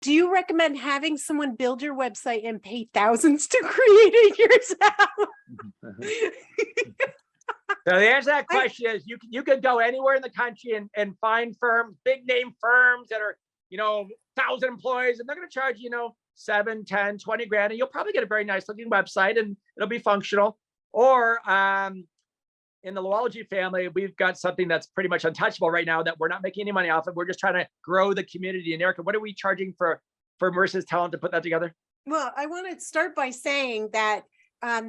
Do you recommend having someone build your website and pay thousands to create it yourself? So the answer to that question is you could go anywhere in the country and find firms, big name firms that are, 1,000 employees, and they're going to charge, 7, 10, 20 grand. And you'll probably get a very nice looking website and it'll be functional. Or in the Louology family, we've got something that's pretty much untouchable right now that we're not making any money off of. We're just trying to grow the community. And Erica, what are we charging for Marissa's talent to put that together? Well, I want to start by saying that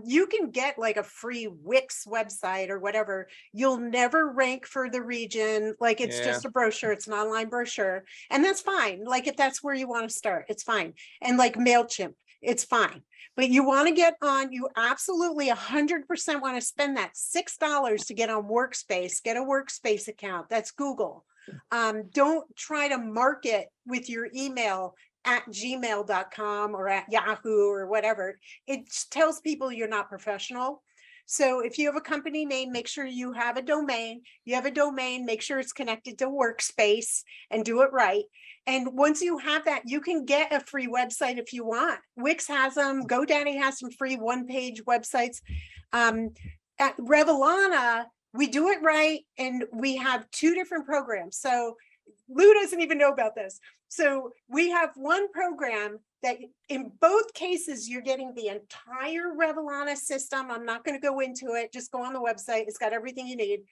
you can get like a free Wix website or whatever. You'll never rank for the region. Like it's just a brochure. It's an online brochure. And that's fine. Like if that's where you want to start, it's fine. And like MailChimp, it's fine. But you want to get on, you absolutely 100% want to spend that $6 to get on Workspace, get a Workspace account. That's Google. Don't try to market with your email at gmail.com or at Yahoo or whatever. It tells people you're not professional. So if you have a company name, make sure you have a domain. You have a domain, make sure it's connected to Workspace and do it right. And once you have that, you can get a free website if you want. Wix has them. GoDaddy has some free one-page websites. At Revelana, we do it right. And we have 2 different programs. So Lou doesn't even know about this. So we have one program that in both cases, you're getting the entire Revelana system. I'm not going to go into it. Just go on the website. It's got everything you need.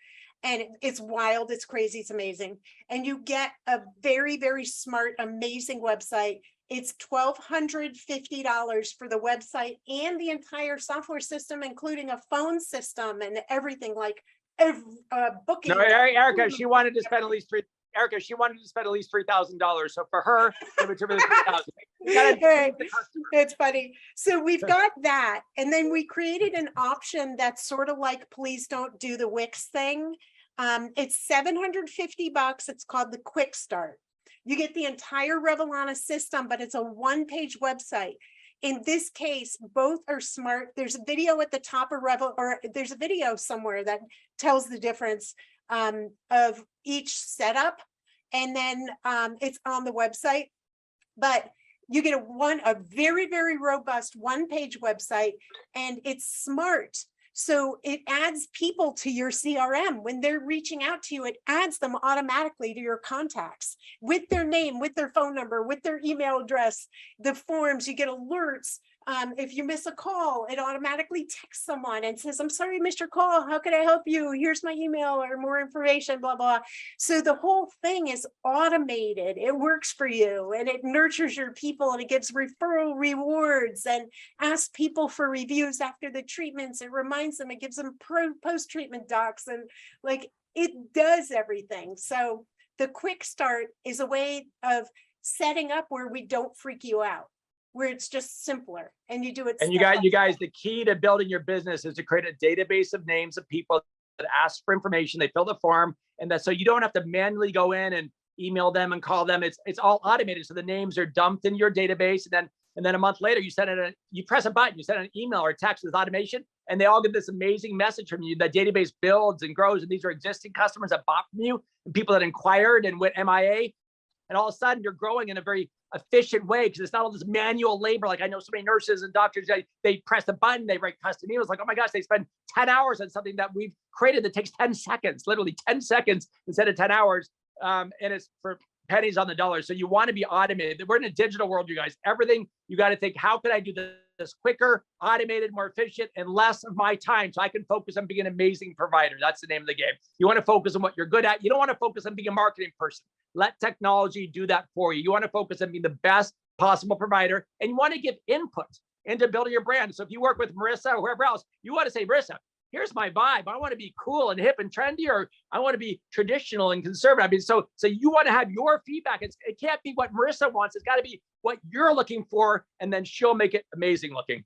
And it's wild. It's crazy. It's amazing. And you get a very, very smart, amazing website. It's $1,250 for the website and the entire software system, including a phone system and everything, like booking. No, Erica, she wanted to spend at least $3,000. So for her, give it to her $3,000. It's funny. So we've got that. And then we created an option that's sort of like, please don't do the Wix thing. It's $750. It's called the Quick Start. You get the entire Revelana system, but it's a one-page website. In this case, both are smart. There's a video at the top of there's a video somewhere that tells the difference of each setup. And then it's on the website, but you get a very, very robust one-page website, and it's smart. So it adds people to your CRM. When they're reaching out to you, it adds them automatically to your contacts with their name, with their phone number, with their email address, the forms. You get alerts. If you miss a call, it automatically texts someone and says, I'm sorry, I missed your call. How can I help you? Here's my email or more information, blah, blah. So the whole thing is automated. It works for you and it nurtures your people and it gives referral rewards and asks people for reviews after the treatments. It reminds them, it gives them post-treatment docs, and like it does everything. So the Quick Start is a way of setting up where we don't freak you out, where it's just simpler and you do it. And you guys, the key to building your business is to create a database of names of people that ask for information. They fill the form, and so you don't have to manually go in and email them and call them. It's all automated. So the names are dumped in your database, and then a month later you press a button, you send an email or a text with automation, and they all get this amazing message from you. The database builds and grows, and these are existing customers that bought from you and people that inquired and went MIA. And all of a sudden you're growing in a very efficient way because it's not all this manual labor. Like I know so many nurses and doctors, they press the button, they write custom emails. Like, oh my gosh, they spend 10 hours on something that we've created that takes 10 seconds, literally 10 seconds instead of 10 hours. And it's for pennies on the dollar. So you want to be automated. We're in a digital world, you guys. Everything you got to think, how can I do this quicker, automated, more efficient, and less of my time so I can focus on being an amazing provider. That's the name of the game. You want to focus on what you're good at. You don't want to focus on being a marketing person. Let technology do that for you. You want to focus on being the best possible provider, and you want to give input into building your brand. So if you work with Marissa or whoever else, you want to say, Marissa, here's my vibe. I want to be cool and hip and trendy, or I want to be traditional and conservative. I mean, so you want to have your feedback. It can't be what Marissa wants. It's got to be what you're looking for, and then she'll make it amazing looking.